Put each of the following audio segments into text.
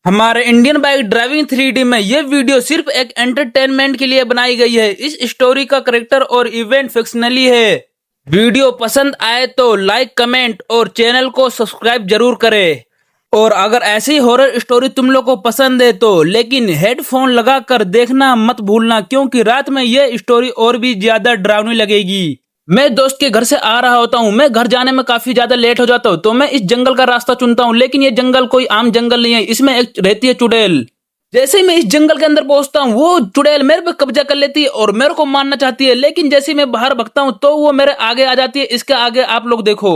हमारे Indian bike driving 3D में ये वीडियो सिर्फ एक एंटरटेनमेंट के लिए बनाई गई है। इस स्टोरी का करेक्टर और इवेंट फिक्शनली है। वीडियो पसंद आए तो लाइक, कमेंट और चैनल को सब्सक्राइब जरूर करें। और अगर ऐसी हॉरर स्टोरी तुम लोग को पसंद है तो लेकिन हेडफोन लगाकर देखना मत भूलना, क्योंकि रात में ये स्टोरी और भी ज्यादा डरावनी लगेगी। मैं दोस्त के घर से आ रहा होता हूँ। मैं घर जाने में काफी ज्यादा लेट हो जाता हूँ, तो मैं इस जंगल का रास्ता चुनता हूँ। लेकिन ये जंगल कोई आम जंगल नहीं है, इसमें एक रहती है चुड़ैल। जैसे ही मैं इस जंगल के अंदर पहुंचता हूँ, वो चुड़ैल मेरे पे कब्जा कर लेती है और मेरे को मारना चाहती है। लेकिन जैसे ही मैं बाहर भगता हूँ तो वो मेरे आगे आ जाती है। इसके आगे आप लोग देखो।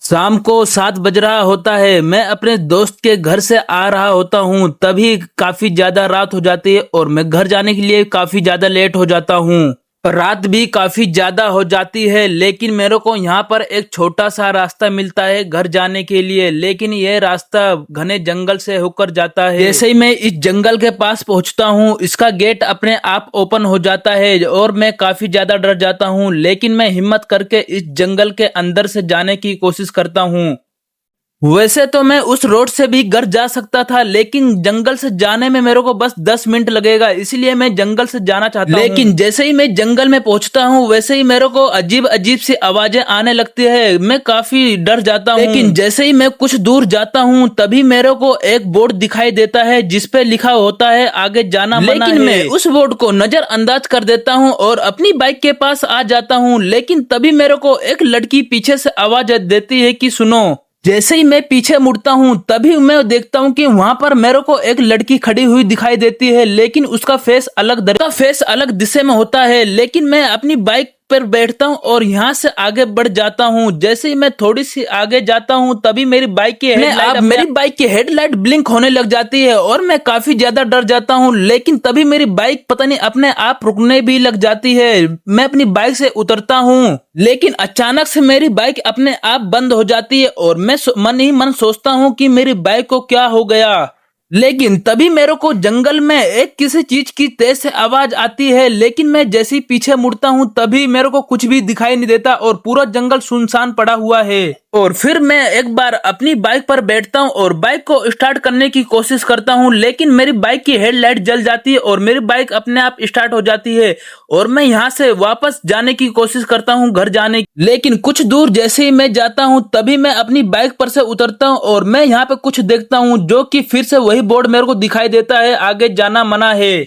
शाम को 7 बज रहा होता है। मैं अपने दोस्त के घर से आ रहा होता हूँ, तभी काफी ज्यादा रात हो जाती है और मैं घर जाने के लिए काफी ज्यादा लेट हो जाता हूँ। रात भी काफी ज्यादा हो जाती है, लेकिन मेरे को यहाँ पर एक छोटा सा रास्ता मिलता है घर जाने के लिए। लेकिन यह रास्ता घने जंगल से होकर जाता है। जैसे ही मैं इस जंगल के पास पहुंचता हूँ, इसका गेट अपने आप ओपन हो जाता है और मैं काफी ज्यादा डर जाता हूँ। लेकिन मैं हिम्मत करके इस जंगल के अंदर से जाने की कोशिश करता हूँ। वैसे तो मैं उस रोड से भी घर जा सकता था, लेकिन जंगल से जाने में मेरे को बस 10 मिनट लगेगा, इसलिए मैं जंगल से जाना चाहता हूँ। लेकिन जैसे ही मैं जंगल में पहुंचता हूँ, वैसे ही मेरे को अजीब अजीब सी आवाजें आने लगती है। मैं काफी डर जाता हूँ। लेकिन जैसे ही मैं कुछ दूर जाता हूँ, तभी मेरे को एक बोर्ड दिखाई देता है जिसपे लिखा होता है आगे जाना मना है। लेकिन मैं उस बोर्ड को नजरअंदाज कर देता हूँ और अपनी बाइक के पास आ जाता हूँ। लेकिन तभी मेरे को एक लड़की पीछे से आवाज देती है कि सुनो। जैसे ही मैं पीछे मुड़ता हूँ, तभी मैं देखता हूँ कि वहां पर मेरे को एक लड़की खड़ी हुई दिखाई देती है। लेकिन उसका फेस अलग दिशा में होता है। लेकिन मैं अपनी बाइक पर बैठता हूँ और यहाँ से आगे बढ़ जाता हूँ। जैसे ही मैं थोड़ी सी आगे जाता हूँ, तभी मेरी बाइक की हेडलाइट ब्लिंक होने लग जाती है और मैं काफी ज्यादा डर जाता हूँ। लेकिन तभी मेरी बाइक पता नहीं अपने आप रुकने भी लग जाती है। मैं अपनी बाइक से उतरता हूँ, लेकिन अचानक से मेरी बाइक अपने आप बंद हो जाती है और मैं मन ही मन सोचता हूँ कि मेरी बाइक को क्या हो गया। लेकिन तभी मेरे को जंगल में एक किसी चीज की तेज से आवाज आती है। लेकिन मैं जैसे ही पीछे मुड़ता हूँ, तभी मेरे को कुछ भी दिखाई नहीं देता और पूरा जंगल सुनसान पड़ा हुआ है। और फिर मैं एक बार अपनी बाइक पर बैठता हूँ और बाइक को स्टार्ट करने की कोशिश करता हूँ। लेकिन मेरी बाइक की हेडलाइट जल जाती है और मेरी बाइक अपने आप स्टार्ट हो जाती है और मैं यहाँ से वापस जाने की कोशिश करता हूँ घर जाने। लेकिन कुछ दूर जैसे ही मैं जाता हूँ, तभी मैं अपनी बाइक पर से उतरता हूँ और मैं यहाँ पे कुछ देखता हूँ, जो कि फिर से वही बोर्ड मेरे को दिखाई देता है आगे जाना मना है।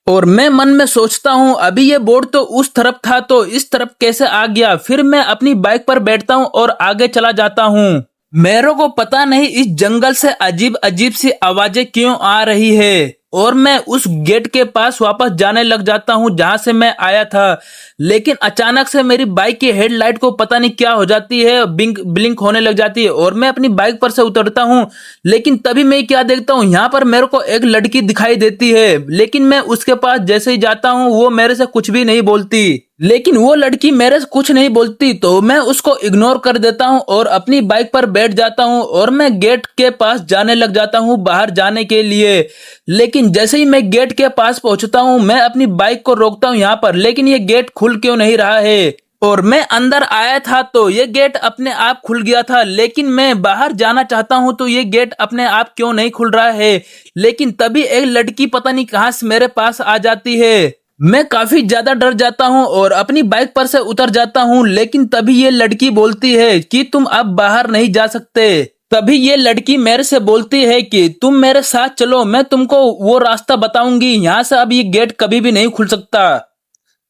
और मैं मन में सोचता हूँ, अभी ये बोर्ड तो उस तरफ था, तो इस तरफ कैसे आ गया। फिर मैं अपनी बाइक पर बैठता हूँ और आगे चला जाता हूँ। मेरे को पता नहीं इस जंगल से अजीब अजीब सी आवाजें क्यों आ रही है और मैं उस गेट के पास वापस जाने लग जाता हूँ जहां से मैं आया था। लेकिन अचानक से मेरी बाइक की हेडलाइट को पता नहीं क्या हो जाती है, ब्लिंक होने लग जाती है और मैं अपनी बाइक पर से उतरता हूँ। लेकिन तभी मैं क्या देखता हूँ, यहाँ पर मेरे को एक लड़की दिखाई देती है। लेकिन मैं उसके पास जैसे ही जाता हूँ, वो मेरे से कुछ भी नहीं बोलती। लेकिन वो लड़की मेरे से कुछ नहीं बोलती, तो मैं उसको इग्नोर कर देता हूँ और अपनी बाइक पर बैठ जाता हूँ और मैं गेट के पास जाने लग जाता हूँ बाहर जाने के लिए। लेकिन जैसे ही मैं गेट के पास पहुंचता हूँ, मैं अपनी बाइक को रोकता हूँ यहाँ पर। लेकिन ये गेट खुल क्यों नहीं रहा है और मैं अंदर आया था तो ये गेट अपने आप खुल गया था। लेकिन मैं बाहर जाना चाहता हूँ तो ये गेट अपने आप क्यों नहीं खुल रहा है। लेकिन तभी एक लड़की पता नहीं कहां से मेरे पास आ जाती है। मैं काफी ज्यादा डर जाता हूँ और अपनी बाइक पर से उतर जाता हूँ। लेकिन तभी ये लड़की बोलती है कि तुम अब बाहर नहीं जा सकते। तभी ये लड़की मेरे से बोलती है कि तुम मेरे साथ चलो, मैं तुमको वो रास्ता बताऊंगी, यहाँ से अब ये गेट कभी भी नहीं खुल सकता।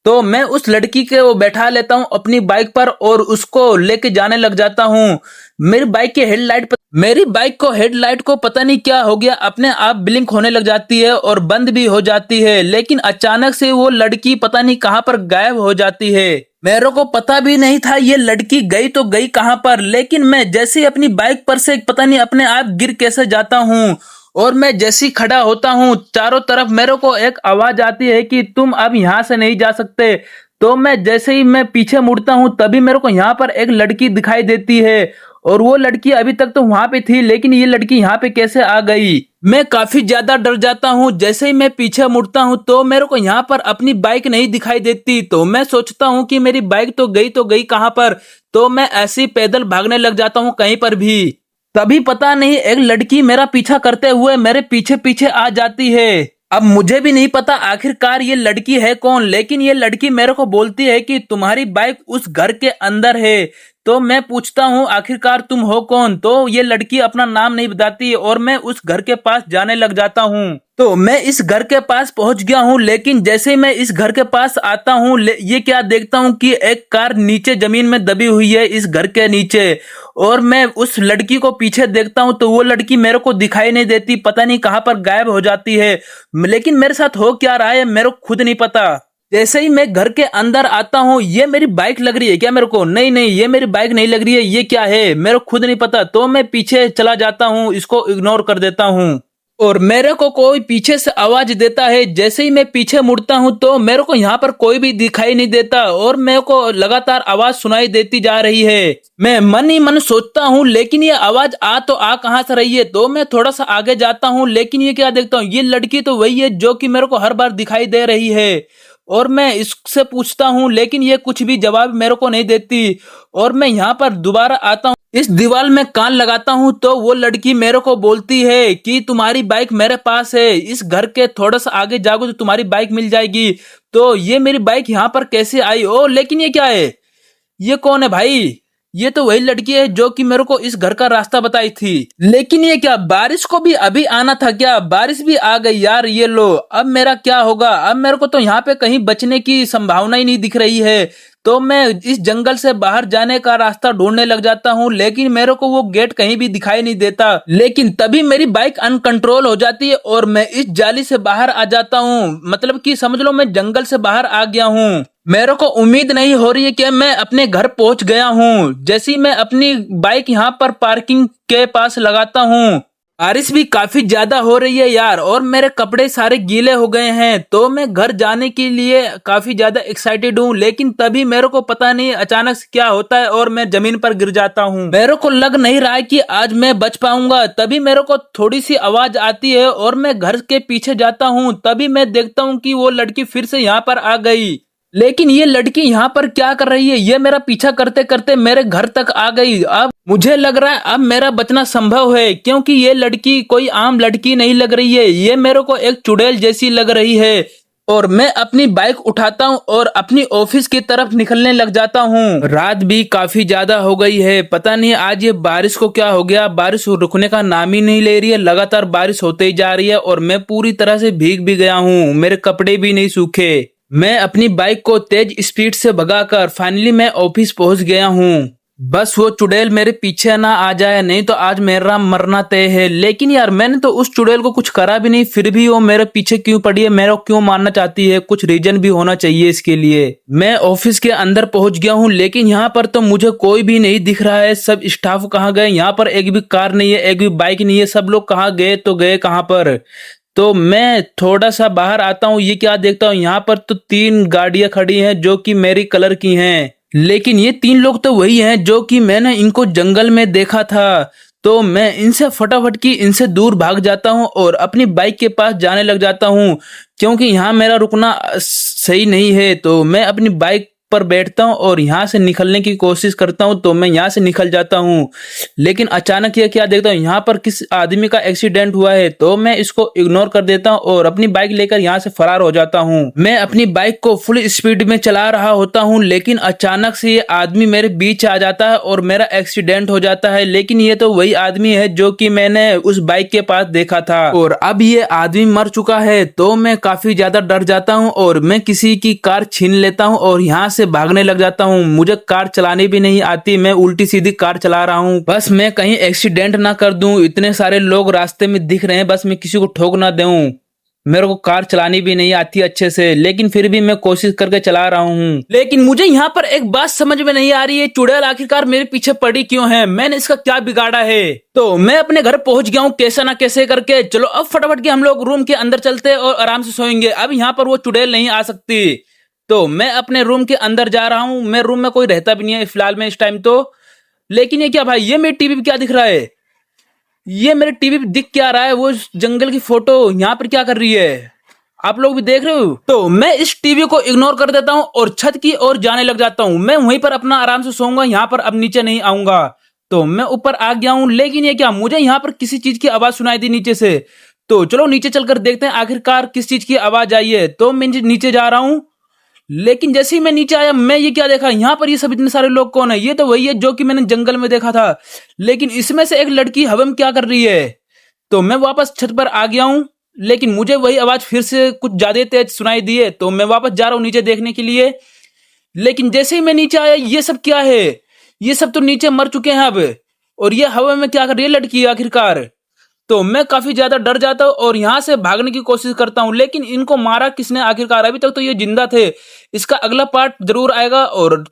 तो मैं उस लड़की के वो बैठा लेता हूँ अपनी बाइक पर और उसको लेके जाने लग जाता हूँ। मेरी बाइक को हेडलाइट को पता नहीं क्या हो गया, अपने आप ब्लिंक होने लग जाती है और बंद भी हो जाती है। लेकिन अचानक से वो लड़की पता नहीं कहां पर गायब हो जाती है। मेरे को पता भी नहीं था ये लड़की गई तो गई कहां पर। लेकिन मैं जैसे ही अपनी बाइक पर से पता नहीं अपने आप गिर कैसे जाता हूँ और मैं जैसी खड़ा होता हूँ, चारों तरफ मेरे को एक आवाज आती है कि तुम अब यहाँ से नहीं जा सकते। तो मैं जैसे ही मैं पीछे मुड़ता हूँ, तभी मेरे को यहाँ पर एक लड़की दिखाई देती है और वो लड़की अभी तक तो वहां पे थी, लेकिन ये लड़की यहाँ पे कैसे आ गई। मैं काफी ज्यादा डर जाता हूँ। जैसे ही मैं पीछे मुड़ता हूँ तो मेरे को यहाँ पर अपनी बाइक नहीं दिखाई देती। तो मैं सोचता हूँ कि मेरी बाइक तो गई कहाँ पर। तो मैं ऐसे ही पैदल भागने लग जाता हूँ कहीं पर भी। तभी पता नहीं एक लड़की मेरा पीछा करते हुए मेरे पीछे पीछे आ जाती है। अब मुझे भी नहीं पता आखिरकार ये लड़की है कौन, लेकिन ये लड़की मेरे को बोलती है कि तुम्हारी बाइक उस घर के अंदर है। तो मैं पूछता हूँ आखिरकार तुम हो कौन, तो ये लड़की अपना नाम नहीं बताती और मैं उस घर के पास जाने लग जाता हूँ। तो मैं इस घर के पास पहुंच गया हूँ, लेकिन जैसे ही मैं इस घर के पास आता हूँ ये क्या देखता हूँ कि एक कार नीचे जमीन में दबी हुई है इस घर के नीचे। और मैं उस लड़की को पीछे देखता हूँ तो वो लड़की मेरे को दिखाई नहीं देती, पता नहीं कहाँ पर गायब हो जाती है। लेकिन मेरे साथ हो क्या रहा है मेरे को खुद नहीं पता। जैसे ही मैं घर के अंदर आता हूँ, ये मेरी बाइक लग रही है क्या मेरे को? नहीं नहीं, ये मेरी बाइक नहीं लग रही है, ये क्या है मेरे को खुद नहीं पता। तो मैं पीछे चला जाता हूँ, इसको इग्नोर कर देता हूँ। और मेरे को कोई पीछे से आवाज देता है। जैसे ही मैं पीछे मुड़ता हूं तो मेरे को यहाँ पर कोई भी दिखाई नहीं देता और मेरे को लगातार आवाज सुनाई देती जा रही है। मैं मन ही मन सोचता हूँ लेकिन ये आवाज तो आ कहाँ से रही है। तो मैं थोड़ा सा आगे जाता हूँ, लेकिन ये क्या देखता हूँ, ये लड़की तो वही है जो कि मेरे को हर बार दिखाई दे रही है। और मैं इससे पूछता हूँ लेकिन ये कुछ भी जवाब मेरे को नहीं देती। और मैं यहाँ पर दोबारा आता हूँ, इस दीवार में कान लगाता हूँ तो वो लड़की मेरे को बोलती है कि तुम्हारी बाइक मेरे पास है, इस घर के थोड़ा सा आगे जाओगे तो तुम्हारी बाइक मिल जाएगी। तो ये मेरी बाइक यहाँ पर कैसे आई? ओ लेकिन ये क्या है, ये कौन है भाई? ये तो वही लड़की है जो कि मेरे को इस घर का रास्ता बताई थी। लेकिन ये क्या, बारिश को भी अभी आना था क्या? बारिश भी आ गई यार। ये लो, अब मेरा क्या होगा? अब मेरे को तो यहाँ पे कहीं बचने की संभावना ही नहीं दिख रही है। तो मैं इस जंगल से बाहर जाने का रास्ता ढूंढने लग जाता हूँ, लेकिन मेरे को वो गेट कहीं भी दिखाई नहीं देता। लेकिन तभी मेरी बाइक अनकंट्रोल हो जाती है और मैं इस जाली से बाहर आ जाता हूँ। मतलब कि समझ लो मैं जंगल से बाहर आ गया हूँ। मेरे को उम्मीद नहीं हो रही है कि मैं अपने घर पहुंच गया हूँ। जैसे ही मैं अपनी बाइक यहाँ पर पार्किंग के पास लगाता हूँ, बारिश भी काफी ज्यादा हो रही है यार और मेरे कपड़े सारे गीले हो गए हैं। तो मैं घर जाने के लिए काफी ज्यादा एक्साइटेड हूँ, लेकिन तभी मेरे को पता नहीं अचानक से क्या होता है और मैं जमीन पर गिर जाता हूँ। मेरे को लग नहीं रहा है कि आज मैं बच पाऊंगा। तभी मेरे को थोड़ी सी आवाज आती है और मैं घर के पीछे जाता हूँ। तभी मैं देखता हूँ कि वो लड़की फिर से यहाँ पर आ गई। लेकिन ये लड़की यहाँ पर क्या कर रही है? ये मेरा पीछा करते करते मेरे घर तक आ गई। अब मुझे लग रहा है अब मेरा बचना संभव है, क्योंकि ये लड़की कोई आम लड़की नहीं लग रही है, ये मेरे को एक चुड़ैल जैसी लग रही है। और मैं अपनी बाइक उठाता हूँ और अपनी ऑफिस की तरफ निकलने लग जाता हूँ। रात भी काफी ज्यादा हो गई है, पता नहीं आज ये बारिश को क्या हो गया। बारिश रुकने का नाम ही नहीं ले रही है, लगातार बारिश होते ही जा रही है और मैं पूरी तरह से भीग भी गया हूँ, मेरे कपड़े भी नहीं सूखे। मैं अपनी बाइक को तेज स्पीड से भगाकर फाइनली मैं ऑफिस पहुंच गया हूं। बस वो चुड़ैल मेरे पीछे ना आ जाए, नहीं तो आज मेरा मरना तय है। लेकिन यार मैंने तो उस चुड़ैल को कुछ करा भी नहीं, फिर भी वो मेरे पीछे क्यों पड़ी है, मेरे को क्यों मारना चाहती है? कुछ रीजन भी होना चाहिए इसके लिए। मैं ऑफिस के अंदर पहुंच गया हूं, लेकिन यहाँ पर तो मुझे कोई भी नहीं दिख रहा है। सब स्टाफ कहाँ गए? यहाँ पर एक भी कार नहीं है, एक भी बाइक नहीं है, सब लोग कहाँ गए? तो गए कहाँ पर? तो मैं थोड़ा सा बाहर आता हूँ, ये क्या देखता हूँ, यहाँ पर तो 3 गाड़ियां खड़ी हैं जो कि मेरी कलर की हैं। लेकिन ये 3 लोग तो वही हैं जो कि मैंने इनको जंगल में देखा था। तो मैं इनसे फटाफट की इनसे दूर भाग जाता हूँ और अपनी बाइक के पास जाने लग जाता हूँ, क्योंकि यहाँ मेरा रुकना सही नहीं है। तो मैं अपनी बाइक पर बैठता हूँ और यहाँ से निकलने की कोशिश करता हूँ। तो मैं यहाँ से निकल जाता हूँ, लेकिन अचानक ये क्या देखता हूँ, यहाँ पर किस आदमी का एक्सीडेंट हुआ है। तो मैं इसको इग्नोर कर देता हूँ और अपनी बाइक लेकर यहाँ से फरार हो जाता हूँ। मैं अपनी बाइक को फुल स्पीड में चला रहा होता हूँ, लेकिन अचानक से ये आदमी मेरे बीच आ जाता है और मेरा एक्सीडेंट हो जाता है। लेकिन ये तो वही आदमी है जो कि मैंने उस बाइक के पास देखा था और अब ये आदमी मर चुका है। तो मैं काफी ज्यादा डर जाता हूँ और मैं किसी की कार छीन लेता हूँ और यहाँ से भागने लग जाता हूँ। मुझे कार चलानी भी नहीं आती, मैं उल्टी सीधी कार चला रहा हूँ, बस मैं कहीं एक्सीडेंट ना कर दूं। इतने सारे लोग रास्ते में दिख रहे हैं, बस मैं किसी को ठोक ना दूं। मेरे को कार चलानी भी नहीं आती अच्छे से, लेकिन फिर भी मैं कोशिश करके चला रहा हूँ। लेकिन मुझे यहाँ पर एक बात समझ में नहीं आ रही है, चुड़ैल आखिरकार मेरे पीछे पड़ी क्यों है? मैंने इसका क्या बिगाड़ा है? तो मैं अपने घर पहुंच गया हूँ कैसे ना कैसे करके। चलो अब फटाफट के हम लोग रूम के अंदर चलते और आराम से सोएंगे। अब यहाँ पर वो चुड़ैल नहीं आ सकती। तो मैं अपने रूम के अंदर जा रहा हूँ। मैं रूम में कोई रहता भी नहीं है फिलहाल में इस टाइम तो। लेकिन ये क्या भाई, ये मेरी टीवी पे क्या दिख रहा है? ये मेरे टीवी पे दिख क्या रहा है? वो जंगल की फोटो यहाँ पर क्या कर रही है? आप लोग भी देख रहे हो? तो मैं इस टीवी को इग्नोर कर देता हूँ और छत की ओर जाने लग जाता हूँ। मैं वहीं पर अपना आराम से सोऊंगा, यहाँ पर अब नीचे नहीं आऊंगा। तो मैं ऊपर आ गया हूँ, लेकिन ये क्या, मुझे यहाँ पर किसी चीज की आवाज सुनाई दी नीचे से। तो चलो नीचे चलकर देखते हैं आखिरकार किस चीज की आवाज आई है। तो मैं नीचे जा रहा हूँ, लेकिन जैसे ही मैं नीचे आया, मैं ये क्या देखा, यहाँ पर ये सब इतने सारे लोग कौन है? ये तो वही है जो कि मैंने जंगल में देखा था, लेकिन इसमें से एक लड़की हवा में क्या कर रही है? तो मैं वापस छत पर आ गया हूँ, लेकिन मुझे वही आवाज फिर से कुछ ज्यादा तेज सुनाई दी है। तो मैं वापस जा रहा हूँ नीचे देखने के लिए, लेकिन जैसे ही मैं नीचे आया, ये सब क्या है? ये सब तो नीचे मर चुके हैं अब, और ये हवा में क्या कर रही है लड़की आखिरकार? तो मैं काफी ज्यादा डर जाता हूँ और यहाँ से भागने की कोशिश करता हूँ, लेकिन इनको मारा किसने आखिरकार? अभी तक तो ये जिंदा थे। इसका अगला पार्ट जरूर आएगा और